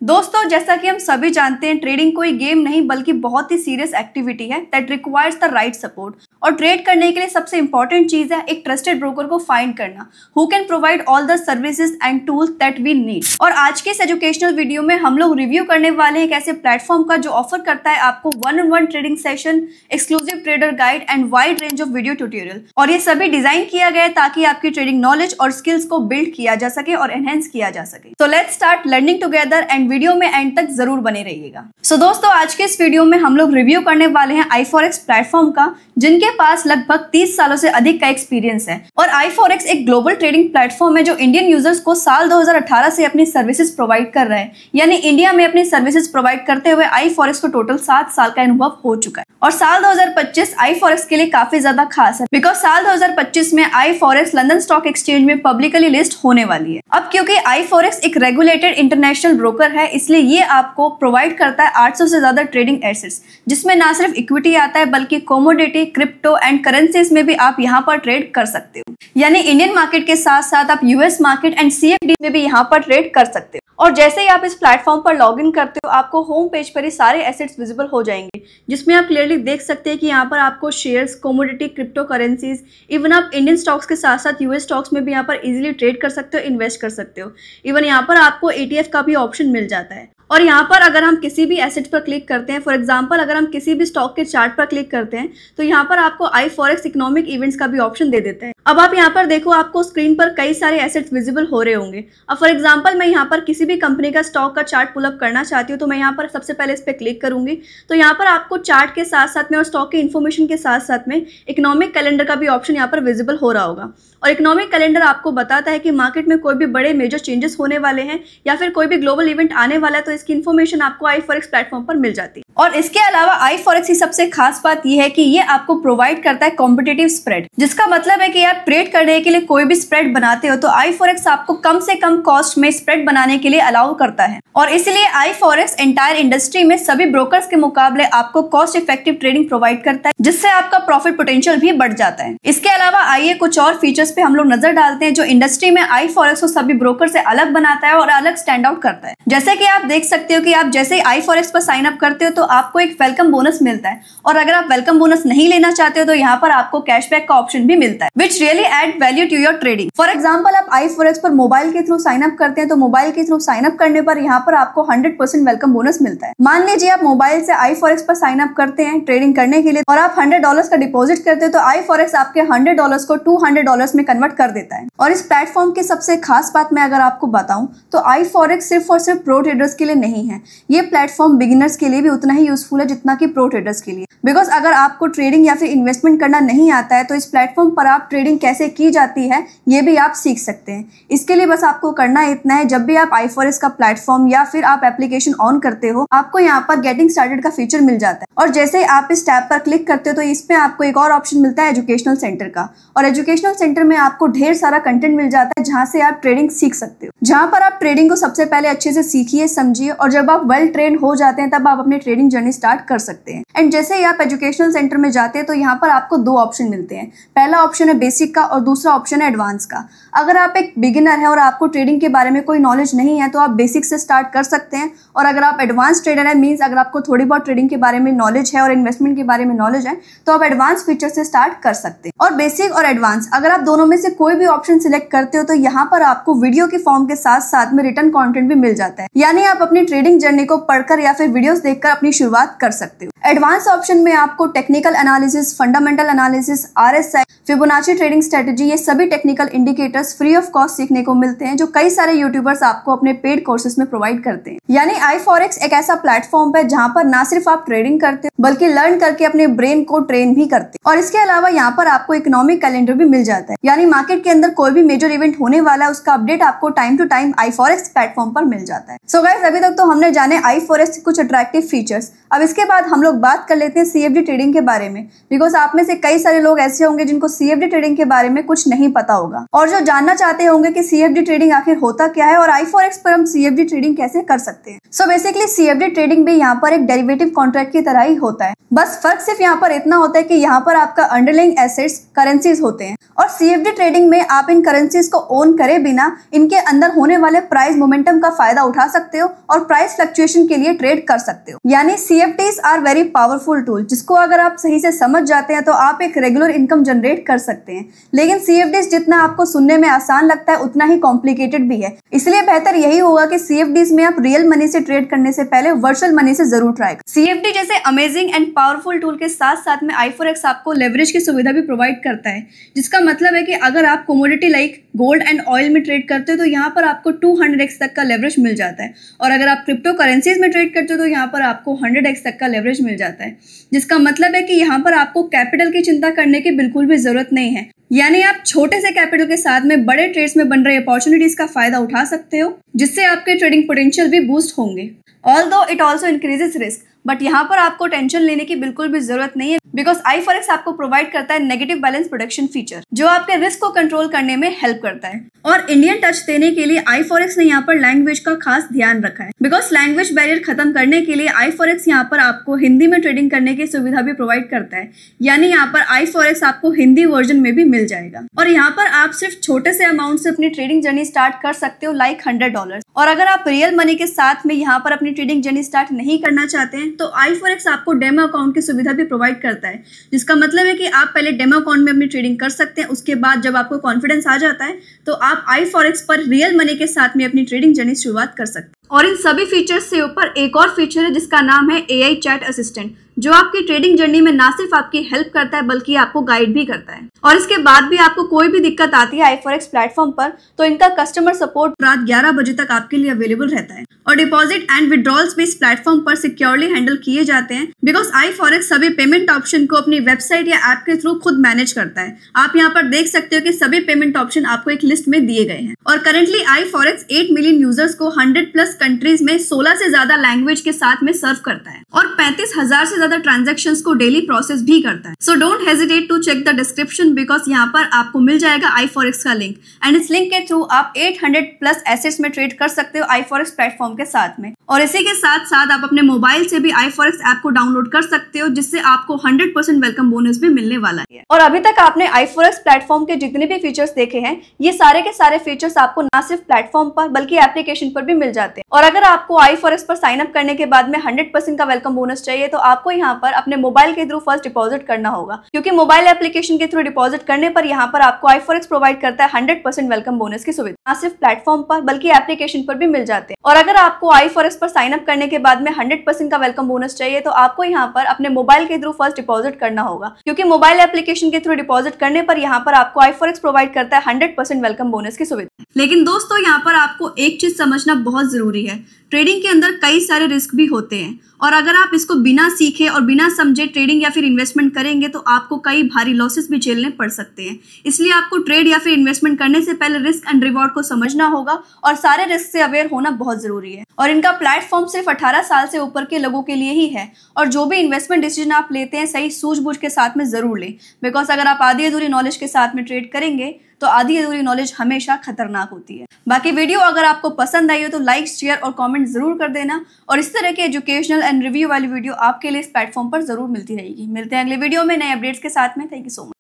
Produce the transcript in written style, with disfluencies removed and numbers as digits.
दोस्तों, जैसा कि हम सभी जानते हैं, ट्रेडिंग कोई गेम नहीं बल्कि बहुत ही सीरियस एक्टिविटी है that requires the right support. और ट्रेड करने के लिए सबसे इंपॉर्टेंट चीज है एक ट्रस्टेड ब्रोकर को फाइंड करना who can provide all the services and tools that we need. और आज के इस एजुकेशनल वीडियो में हम लोग रिव्यू करने वाले हैं एक ऐसे प्लेटफॉर्म का जो ऑफर करता है आपको 1-on-1 trading session, exclusive trader guide and wide range of video tutorial. और ये सभी डिजाइन किया गया है ताकि आपकी ट्रेडिंग नॉलेज और स्किल्स को बिल्ड किया जा सके और एनहेंस किया जा सके। So let's start learning together and video में एंड तक जरूर बने रहिएगा। सो दोस्तों, आज के इस वीडियो में हम लोग रिव्यू करने वाले हैं iForex प्लेटफॉर्म का, जिनके पास लगभग 30 सालों से अधिक का एक्सपीरियंस है। और iForex एक ग्लोबल ट्रेडिंग प्लेटफॉर्म है जो इंडियन यूजर्स को साल 2018 से अपनी सर्विसेज प्रोवाइड कर रहा है। यानी इंडिया में अपनी सर्विसेज प्रोवाइड करते हुए iForex को टोटल 7 साल का अनुभव हो चुका है। और साल 2025 iForex के लिए काफी ज्यादा खास है बिकॉज साल 2025 में iForex लंदन स्टॉक एक्सचेंज में पब्लिकली लिस्ट होने वाली है। अब क्योंकि iForex एक रेगुलेटेड इंटरनेशनल ब्रोकर है, इसलिए ये आपको प्रोवाइड करता है 800 से ज्यादा ट्रेडिंग एसेट्स, जिसमें ना सिर्फ इक्विटी आता है बल्कि कमोडिटी, क्रिप्टो एंड करेंसीज में भी आप यहाँ पर ट्रेड कर सकते हो। यानी इंडियन मार्केट के साथ साथ आप यूएस मार्केट एंड CFD में भी यहाँ पर ट्रेड कर सकते हो। और जैसे ही आप इस प्लेटफॉर्म पर लॉग इन करते हो, आपको होम पेज पर ही सारे एसेट्स विजिबल हो जाएंगे, जिसमें आप क्लियरली देख सकते हैं कि यहाँ पर आपको shares, commodity, crypto currencies, even आप इंडियन स्टॉक्स के साथ साथ यूएस स्टॉक्स में भी यहाँ पर इजीली ट्रेड कर सकते हो, इन्वेस्ट कर सकते हो। इवन यहाँ पर आपको ETF का भी ऑप्शन मिल जाता है। और यहाँ पर अगर हम किसी भी एसेट पर क्लिक करते हैं, फॉर एग्जांपल अगर हम किसी भी स्टॉक के चार्ट पर क्लिक करते हैं, तो यहाँ पर आपको iForex इकोनॉमिक इवेंट्स का भी ऑप्शन दे देता है। अब आप यहाँ पर देखो, आपको स्क्रीन पर कई सारे एसेट्स विजिबल हो रहे होंगे। अब फॉर एग्जांपल मैं यहाँ पर किसी भी कंपनी का स्टॉक का चार्ट पुलअप करना चाहती हूँ, तो मैं यहाँ पर सबसे पहले इस पर क्लिक करूंगी। तो यहाँ पर आपको चार्ट के साथ साथ में और स्टॉक की इन्फॉर्मेशन के साथ साथ में इकोनॉमिक कैलेंडर का भी ऑप्शन यहाँ पर विजिबल हो रहा होगा। और इकोनॉमिक कैलेंडर आपको बताता है कि मार्केट में कोई भी बड़े मेजर चेंजेस होने वाले हैं या फिर कोई भी ग्लोबल इवेंट आने वाला है, तो इसकी इन्फॉर्मेशन आपको iForex प्लेटफॉर्म पर मिल जाती है। और इसके अलावा iForex की सबसे खास बात यह है कि ये आपको प्रोवाइड करता है कॉम्पिटिटिव स्प्रेड, जिसका मतलब है कि आप ट्रेड करने के लिए कोई भी स्प्रेड बनाते हो तो iForex आपको कम से कम कॉस्ट में स्प्रेड बनाने के लिए अलाउ करता है। और इसलिए iForex एंटायर इंडस्ट्री में सभी ब्रोकर्स के मुकाबले आपको कॉस्ट इफेक्टिव ट्रेडिंग प्रोवाइड करता है, जिससे आपका प्रॉफिट पोटेंशियल भी बढ़ जाता है। इसके अलावा आइए कुछ और फीचर्स पे हम लोग नजर डालते हैं जो इंडस्ट्री में iForex को सभी ब्रोकर से अलग बनाता है और अलग स्टैंड आउट करता है। जैसे कि आप देख सकते हो कि आप जैसे ही iForex पर साइन अप करते हो तो आपको एक वेलकम बोनस मिलता है, और अगर आप वेलकम बोनस नहीं लेना चाहते हो तो यहाँ पर आपको कैशबैक का ऑप्शन भी मिलता है, which really add value to your trading. For example आप iForex पर मोबाइल के थ्रू साइन अप करते हैं, तो मोबाइल के थ्रू साइन अप करने पर यहाँ पर आपको 100% वेलकम बोनस मिलता है। मान लीजिए आप मोबाइल से iForex पर साइन अप करते हैं ट्रेडिंग करने के लिए और आप $100 का डिपॉजिट करते हो, तो iForex आपके $100 को $200 में कन्वर्ट कर देता है। और इस प्लेटफॉर्म की सबसे खास बात मैं अगर आपको बताऊं तो iForex सिर्फ और सिर्फ प्रो ट्रेडर्स के लिए नहीं है, ये प्लेटफॉर्म बिगिनर्स के लिए भी उतना ही यूजफुल है जितना कि प्रो ट्रेडर्स के लिए। बिकॉज अगर आपको ट्रेडिंग या फिर इन्वेस्टमेंट करना नहीं आता है तो इस प्लेटफॉर्म पर आप ट्रेडिंग कैसे की जाती है ये भी आप सीख सकते हैं। इसके लिए बस आपको करना इतना है, जब भी आप iForex का प्लेटफॉर्म या फिर आप एप्लीकेशन ऑन करते हो, आपको यहाँ पर गेटिंग स्टार्टेड का फीचर मिल जाता है। और जैसे आप इस टैब पर क्लिक करते हो तो इसमें आपको एक और ऑप्शन मिलता है एजुकेशनल सेंटर का। और एजुकेशनल सेंटर में आपको ढेर सारा कंटेंट मिल जाता है जहाँ से आप ट्रेडिंग सीख सकते हो, जहाँ पर आप ट्रेडिंग को सबसे पहले अच्छे से सीखिए, समझिए, और जब आप वेल ट्रेन हो जाते हैं तब आप अपनी ट्रेडिंग जर्नी स्टार्ट कर सकते हैं। एंड जैसे ही आप एजुकेशनल सेंटर में जाते हैं तो यहाँ पर आपको 2 ऑप्शन मिलते हैं। पहला ऑप्शन है बेसिक का और दूसरा ऑप्शन है एडवांस का। अगर आप एक बिगिनर है और आपको ट्रेडिंग के बारे में कोई नॉलेज नहीं है तो आप बेसिक से स्टार्ट कर सकते हैं, और अगर आप एडवांस ट्रेडर है, मीन्स अगर आपको थोड़ी बहुत ट्रेडिंग के बारे में नॉलेज है और इन्वेस्टमेंट के बारे में नॉलेज है, तो आप एडवांस फीचर से स्टार्ट कर सकते हैं। और बेसिक और एडवांस अगर आप दोनों में से कोई भी ऑप्शन सिलेक्ट करते हो तो यहाँ पर आपको वीडियो के फॉर्म के साथ साथ में रिटन कंटेंट भी मिल जाता है, यानी आप अपनी ट्रेडिंग जर्नी को पढ़कर या फिर वीडियोस देखकर अपनी शुरुआत कर सकते हो। एडवांस ऑप्शन में आपको technical analysis, fundamental analysis, RSI, Fibonacci trading strategy, ये सभी technical indicators free of cost सीखने को मिलते हैं, जो कई सारे यूट्यूबर्स आपको अपने पेड कोर्सेज में प्रोवाइड करते हैं। यानी iForex एक ऐसा प्लेटफॉर्म है जहां पर ना सिर्फ आप ट्रेडिंग करते हो बल्कि लर्न करके अपने ब्रेन को ट्रेन भी करते हैं। और इसके अलावा यहाँ पर आपको इकोनॉमिक कैलेंडर भी मिल जाता है, यानी मार्केट के अंदर कोई भी मेजर इवेंट होने वाला है उसका अपडेट आपको time to time iForex platform पर मिल जाता है। सो गाइस, अभी तक तो हमने जाने iForex के कुछ अट्रैक्टिव फीचर्स। अब इसके बाद हम लोग लोग बात कर लेते हैं CFD ट्रेडिंग के बारे में, बिकॉज आप में से कई सारे लोग ऐसे होंगे जिनको CFD ट्रेडिंग के बारे में कुछ नहीं पता होगा और जो जानना चाहते होंगे कि CFD ट्रेडिंग आखिर होता क्या है और i4x पर हम CFD ट्रेडिंग कैसे कर सकते हैं। सो बेसिकली CFD ट्रेडिंग भी यहाँ पर एक डेरिवेटिव कॉन्ट्रैक्ट की तरह ही होता है, बस फर्क सिर्फ यहाँ पर इतना होता है कि यहाँ पर आपका अंडरलाइंग एसेट्स करेंसीज होते हैं और CFD ट्रेडिंग में आप इन करेंसीज को ओन करे बिना इनके अंदर होने वाले प्राइस मोमेंटम का फायदा उठा सकते हो और प्राइस फ्लक्चुएशन के लिए ट्रेड कर सकते हो। यानी CFDs are very powerful tool, जिसको अगर आप सही से समझ जाते हैं तो आप एक रेगुलर इनकम जनरेट कर सकते हैं। लेकिन CFDs जितना आपको सुनने में आसान लगता है उतना ही कॉम्प्लिकेटेड भी है, इसलिए बेहतर यही होगा कि CFDs में आप रियल मनी से ट्रेड करने से पहले वर्चुअल मनी से जरूर ट्राई करें। CFD जैसे अमेजिंग एंड पावरफुल टूल के साथ साथ में i4x आपको लेवरेज की सुविधा भी प्रोवाइड करता है, जिसका मतलब है कि अगर आप commodity like gold and oil में ट्रेड करते हो तो यहाँ पर आपको 200x तक का लेवरेज मिल जाता है और अगर आप क्रिप्टो करेंसीज में ट्रेड करते हो तो यहाँ पर आपको 100x तक का लेवरेज मिल जाता है, जिसका मतलब है कि यहाँ पर आपको कैपिटल की चिंता करने की बिल्कुल भी जरूरत नहीं है। यानी आप छोटे से कैपिटल के साथ में बड़े ट्रेड्स में बन रहे अपॉर्चुनिटीज का फायदा उठा सकते हो, जिससे आपके ट्रेडिंग पोटेंशियल भी बूस्ट होंगे। Although it also increases risk, but यहाँ पर आपको टेंशन लेने की बिल्कुल भी जरूरत नहीं है, बिकॉज i4x आपको प्रोवाइड करता है नेगेटिव बैलेंस प्रोटेक्शन फीचर, जो आपके रिस्क को कंट्रोल करने में हेल्प करता है। और इंडियन टच देने के लिए i4x ने यहाँ पर लैंग्वेज का खास ध्यान रखा है, बिकॉज लैंग्वेज बैरियर खत्म करने के लिए i4x यहाँ पर आपको हिंदी में ट्रेडिंग करने की सुविधा भी प्रोवाइड करता है। यानी यहाँ पर i4x आपको हिंदी वर्जन में भी मिल जाएगा और यहाँ पर आप सिर्फ छोटे से अमाउंट से अपनी ट्रेडिंग जर्नी स्टार्ट कर सकते हो, लाइक $100। और अगर आप रियल मनी के साथ में यहाँ पर अपनी ट्रेडिंग जर्नी स्टार्ट नहीं करना चाहते हैं तो i4x आपको डेमो अकाउंट की सुविधा भी प्रोवाइड करता है, जिसका मतलब है कि आप पहले डेमो अकाउंट में अपनी ट्रेडिंग कर सकते हैं। उसके बाद जब आपको कॉन्फिडेंस आ जाता है तो आप i4x पर रियल मनी के साथ में अपनी ट्रेडिंग जर्नी शुरुआत कर सकते हैं। और इन सभी फीचर्स से ऊपर एक और फीचर है जिसका नाम है AI चैट असिस्टेंट, जो आपकी ट्रेडिंग जर्नी में ना सिर्फ आपकी हेल्प करता है बल्कि आपको गाइड भी करता है। और इसके बाद भी आपको कोई भी दिक्कत आती है i4x प्लेटफॉर्म पर तो इनका कस्टमर सपोर्ट रात 11 बजे तक आपके लिए अवेलेबल रहता है और डिपॉजिट एंड विड्रॉल्स भी इस प्लेटफॉर्म पर सिक्योरली हैंडल किए जाते हैं, बिकॉज i4x सभी पेमेंट ऑप्शन को अपनी वेबसाइट या ऐप के थ्रू खुद मैनेज करता है। आप यहाँ पर देख सकते हो कि सभी पेमेंट ऑप्शन आपको एक लिस्ट में दिए गए हैं और करेंटली i4x 8 मिलियन यूजर्स को 100+ कंट्रीज में 16 से ज्यादा लैंग्वेज के साथ में सर्व करता है और 35,000 से ज्यादा ट्रांजैक्शंस को डेली प्रोसेस भी करता है। So don't hesitate to check the description, because यहाँ पर आपको मिल जाएगा i4x का लिंक एंड इस लिंक के थ्रू आप 800+ एसेट्स में ट्रेड कर सकते हो i4x प्लेटफॉर्म के साथ में। और इसी के साथ साथ आप अपने मोबाइल से भी i4x ऐप को डाउनलोड कर सकते हो, जिससे आपको 100% वेलकम बोनस भी मिलने वाला है। और अभी तक आपने i4x प्लेटफॉर्म के जितने भी फीचर्स देखे हैं, ये सारे के सारे फीचर्स आपको ना सिर्फ प्लेटफॉर्म पर बल्कि एप्लीकेशन पर भी मिल जाते हैं। और अगर आपको i4x पर साइन अप करने के बाद में 100% का वेलकम बोनस चाहिए तो आपको यहाँ पर अपने मोबाइल के थ्रू फर्स्ट डिपॉजिट करना होगा, क्योंकि मोबाइल एप्लीकेशन के थ्रू डिपॉजिट करने पर यहाँ पर आपको i4x प्रोवाइड करता है 100% वेलकम बोनस की सुविधा, ना सिर्फ प्लेटफॉर्म पर बल्कि एप्लीकेशन पर भी मिल जाते हैं। और अगर आपको i4x पर साइन अप करने के बाद में 100% का वेलकम बोनस चाहिए तो आपको यहाँ पर अपने मोबाइल के थ्रू फर्स्ट डिपॉजिट करना होगा, क्योंकि मोबाइल एप्लीकेशन के थ्रू डिपॉजिट करने पर यहाँ पर आपको i4x प्रोवाइड करता है 100% वेलकम बोनस की सुविधा। लेकिन दोस्तों यहाँ पर आपको एक चीज समझना बहुत जरूरी है, ट्रेडिंग के अंदर कई सारे रिस्क भी होते हैं और अगर आप इसको बिना सीखे और बिना समझे ट्रेडिंग या फिर इन्वेस्टमेंट करेंगे तो आपको कई भारी लॉसेस भी झेलने पड़ सकते हैं। इसलिए आपको ट्रेड या फिर इन्वेस्टमेंट करने से पहले रिस्क एंड रिवॉर्ड को समझना होगा और सारे रिस्क से अवेयर होना बहुत जरूरी है। और इनका प्लेटफॉर्म सिर्फ 18 साल से ऊपर के लोगों के लिए ही है और जो भी इन्वेस्टमेंट डिसीजन आप लेते हैं सही सूझबूझ के साथ में जरूर लें, बिकॉज अगर आप आधी अधूरी नॉलेज के साथ में ट्रेड करेंगे तो आधी अधूरी नॉलेज हमेशा खतरनाक होती है। बाकी वीडियो अगर आपको पसंद आई हो तो लाइक, शेयर और कमेंट जरूर कर देना और इस तरह के एजुकेशनल एंड रिव्यू वाली वीडियो आपके लिए इस प्लेटफॉर्म पर जरूर मिलती रहेगी। मिलते हैं अगले वीडियो में नए अपडेट्स के साथ में। Thank you so much.